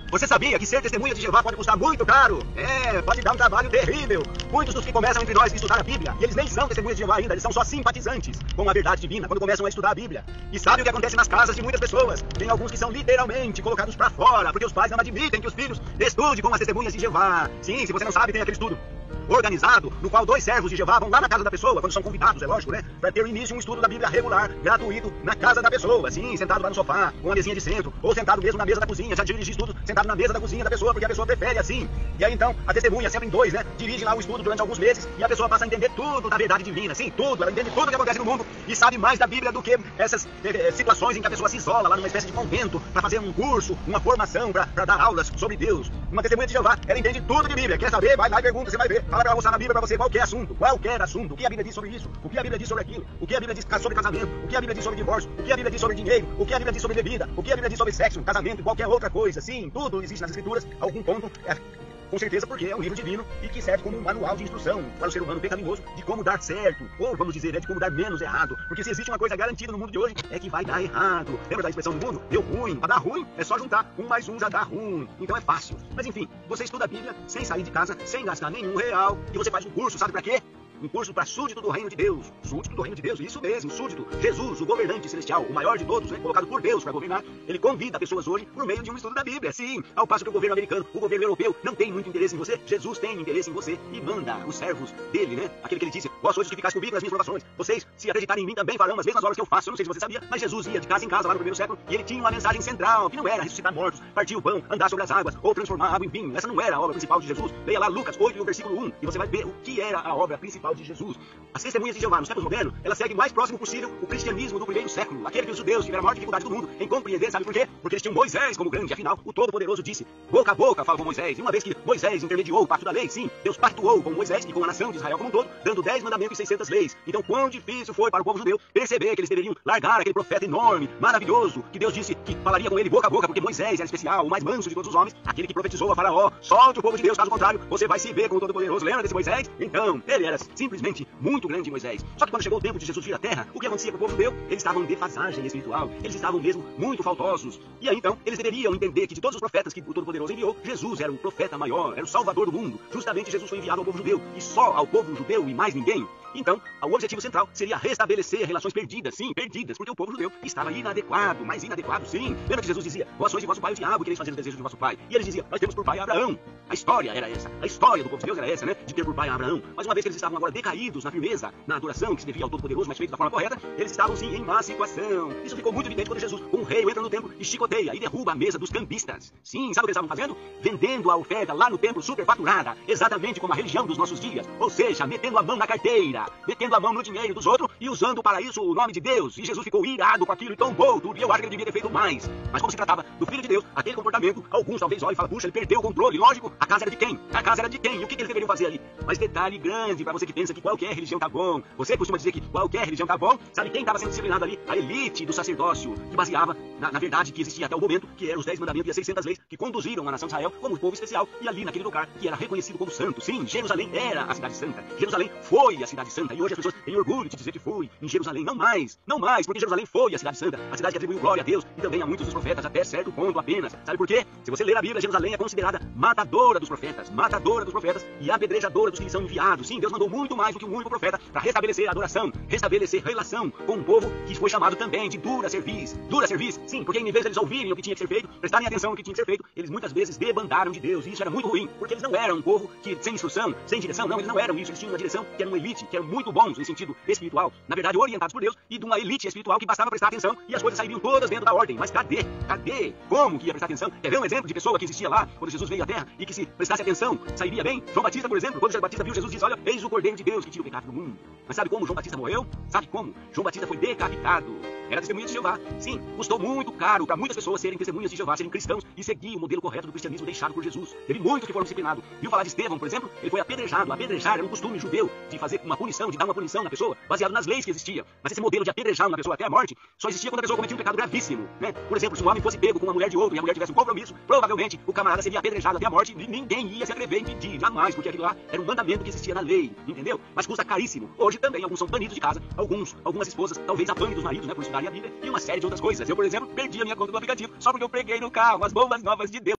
Você sabia que ser testemunha de Jeová pode custar muito caro? Pode dar um trabalho terrível. Muitos dos que começam entre nós a estudar a Bíblia, e eles nem são testemunhas de Jeová ainda, eles são só simpatizantes com a verdade divina quando começam a estudar a Bíblia. E sabe o que acontece nas casas de muitas pessoas? Tem alguns que são literalmente colocados pra fora, porque os pais não admitem que os filhos estudem com as testemunhas de Jeová. Sim, se você não sabe, tem aquele estudo organizado, no qual 2 servos de Jeová vão lá na casa da pessoa, quando são convidados, é lógico, né? Para ter o início de um estudo da Bíblia regular, gratuito, na casa da pessoa, sim, sentado lá no sofá, com uma mesinha de centro, ou sentado mesmo na mesa da cozinha, já dirige estudo sentado na mesa da cozinha da pessoa, porque a pessoa prefere assim. E aí então, a testemunha, sempre em 2, né? Dirige lá o estudo durante alguns meses, e a pessoa passa a entender tudo da verdade divina, sim, tudo, ela entende tudo o que acontece no mundo, e sabe mais da Bíblia do que essas situações em que a pessoa se isola lá numa espécie de convento, para fazer um curso, uma formação, para dar aulas sobre Deus. Uma testemunha de Jeová, ela entende tudo de Bíblia, quer saber? Vai lá e pergunta, você vai ver, fala pra mostrar na Bíblia pra você qualquer assunto, o que a Bíblia diz sobre isso, o que a Bíblia diz sobre aquilo, o que a Bíblia diz sobre casamento, o que a Bíblia diz sobre divórcio, o que a Bíblia diz sobre dinheiro, o que a Bíblia diz sobre bebida, o que a Bíblia diz sobre sexo, casamento e qualquer outra coisa. Sim, tudo existe nas Escrituras, algum ponto, com certeza porque é um livro divino e que serve como um manual de instrução para o ser humano pecaminoso de como dar certo, ou vamos dizer, de como dar menos errado. Porque se existe uma coisa garantida no mundo de hoje, é que vai dar errado. Lembra da expressão do mundo? Deu ruim. Para dar ruim, é só juntar 1 mais 1 já dá ruim. Então é fácil. Mas enfim, você estuda a Bíblia sem sair de casa, sem gastar nenhum real, e você faz um curso, sabe para quê? Um curso para súdito do reino de Deus. Súdito do reino de Deus, isso mesmo, súdito. Jesus, o governante celestial, o maior de todos, né, colocado por Deus para governar, ele convida pessoas hoje por meio de um estudo da Bíblia. Sim, ao passo que o governo americano, o governo europeu não tem muito interesse em você, Jesus tem interesse em você e manda os servos dele, né? Aquele que ele disse, vós sois justificados comigo nas minhas provações. Vocês, se acreditarem em mim, também farão as mesmas obras que eu faço. Eu não sei se você sabia, mas Jesus ia de casa em casa lá no primeiro século e ele tinha uma mensagem central, que não era ressuscitar mortos, partir o pão, andar sobre as águas ou transformar a água em vinho. Essa não era a obra principal de Jesus. Leia lá Lucas 8, no versículo 1, e você vai ver o que era a obra principal de Jesus. As testemunhas de Jeová, nos tempos modernos, elas seguem o mais próximo possível o cristianismo do primeiro século, aquele que os judeus tiveram a maior dificuldade do mundo em compreender, sabe por quê? Porque eles tinham Moisés como grande, afinal, o Todo-Poderoso disse, boca a boca fala com Moisés, e uma vez que Moisés intermediou o pacto da lei, sim, Deus pactuou com Moisés e com a nação de Israel como um todo, dando 10 mandamentos e 600 leis. Então, quão difícil foi para o povo judeu perceber que eles deveriam largar aquele profeta enorme, maravilhoso, que Deus disse que falaria com ele boca a boca, porque Moisés era especial, o mais manso de todos os homens, aquele que profetizou a Faraó, solte o povo de Deus, caso contrário, você vai se ver com o Todo-Poderoso. Lembra desse Moisés? Então, ele era simplesmente muito grande, Moisés. Só que quando chegou o tempo de Jesus vir à Terra, o que acontecia com o povo judeu? Eles estavam em defasagem espiritual, eles estavam mesmo muito faltosos. E aí então, eles deveriam entender que de todos os profetas que o Todo-Poderoso enviou, Jesus era o profeta maior, era o salvador do mundo. Justamente Jesus foi enviado ao povo judeu, e só ao povo judeu e mais ninguém. Então, o objetivo central seria restabelecer relações perdidas, sim, perdidas, porque o povo judeu estava inadequado, mas inadequado, sim. Lembra que Jesus dizia, vós sois de vosso pai o diabo, quereis fazer os desejos de vosso pai. E eles diziam, nós temos por pai Abraão. A história era essa, a história do povo de Deus era essa, né, de ter por pai Abraão. Mas uma vez que eles estavam agora decaídos na firmeza, na adoração que se devia ao Todo-Poderoso, mas feito da forma correta, eles estavam sim em má situação. Isso ficou muito evidente quando Jesus, um rei, entra no templo e chicoteia e derruba a mesa dos cambistas. Sim, sabe o que eles estavam fazendo? Vendendo a oferta lá no templo superfaturada, exatamente como a religião dos nossos dias. Ou seja, metendo a mão na carteira, metendo a mão no dinheiro dos outros e usando para isso o nome de Deus. E Jesus ficou irado com aquilo e tombou tudo. E eu acho que ele devia ter feito mais. Mas como se tratava do Filho de Deus, aquele comportamento, alguns talvez olhem e falam, puxa, ele perdeu o controle. Lógico, a casa era de quem? A casa era de quem? E o que eles deveriam fazer ali? Mas detalhe grande para você que pensa que qualquer religião tá bom. Você costuma dizer que qualquer religião tá bom. Sabe quem estava sendo disciplinado ali? A elite do sacerdócio, que baseava na verdade que existia até o momento, que eram os 10 mandamentos e as 600 leis, que conduziram a nação de Israel como um povo especial. E ali naquele lugar, que era reconhecido como santo. Sim, Jerusalém era a cidade santa. Jerusalém foi a cidade santa. E hoje as pessoas têm orgulho de dizer que foi em Jerusalém. Não mais, porque Jerusalém foi a cidade santa. A cidade que atribuiu glória a Deus e também a muitos dos profetas até certo ponto apenas. Sabe por quê? Se você ler a Bíblia, Jerusalém é considerada matadora dos profetas e apedrejadora dos que lhes são enviados. Sim, Deus mandou muito mais do que um único profeta para restabelecer a adoração, restabelecer relação com um povo que foi chamado também de dura serviço. Dura serviço, sim, porque em vez de eles ouvirem o que tinha que ser feito, prestarem atenção no que tinha que ser feito, eles muitas vezes debandaram de Deus. E isso era muito ruim, porque eles não eram um povo que sem instrução, sem direção, não, eles não eram isso. Eles tinham uma direção que era uma elite, que eram muito bons em sentido espiritual, na verdade orientados por Deus, e de uma elite espiritual que bastava prestar atenção e as coisas sairiam todas dentro da ordem. Mas cadê? Cadê? Como que ia prestar atenção? Quer ver um exemplo de pessoa que existia lá quando Jesus veio à Terra e que se prestasse atenção sairia bem? João Batista, por exemplo, quando João Batista viu Jesus, disse, olha, eis o Cordeiro de Deus que tira o pecado do mundo. Mas sabe como João Batista morreu? Sabe como? João Batista foi decapitado. Era testemunha de Jeová. Sim, custou muito caro para muitas pessoas serem testemunhas de Jeová, serem cristãos e seguir o modelo correto do cristianismo deixado por Jesus. Teve muitos que foram disciplinados. Viu falar de Estevão, por exemplo? Ele foi apedrejado. Apedrejar era um costume judeu de fazer uma punição, de dar uma punição na pessoa, baseado nas leis que existiam. Mas esse modelo de apedrejar uma pessoa até a morte só existia quando a pessoa cometia um pecado gravíssimo, né? Por exemplo, se um homem fosse pego com uma mulher de outro e a mulher tivesse um compromisso, provavelmente o camarada seria apedrejado até a morte e ninguém ia se atrever a impedir, jamais, porque aquilo lá era um mandamento que existia na lei, entendeu? Mas custa caríssimo. Hoje também alguns são banidos de casa, algumas esposas talvez apanhem dos maridos, né, por estudarem a Bíblia e uma série de outras coisas. Eu, por exemplo, perdi a minha conta do aplicativo só porque eu preguei no carro as boas novas de Deus.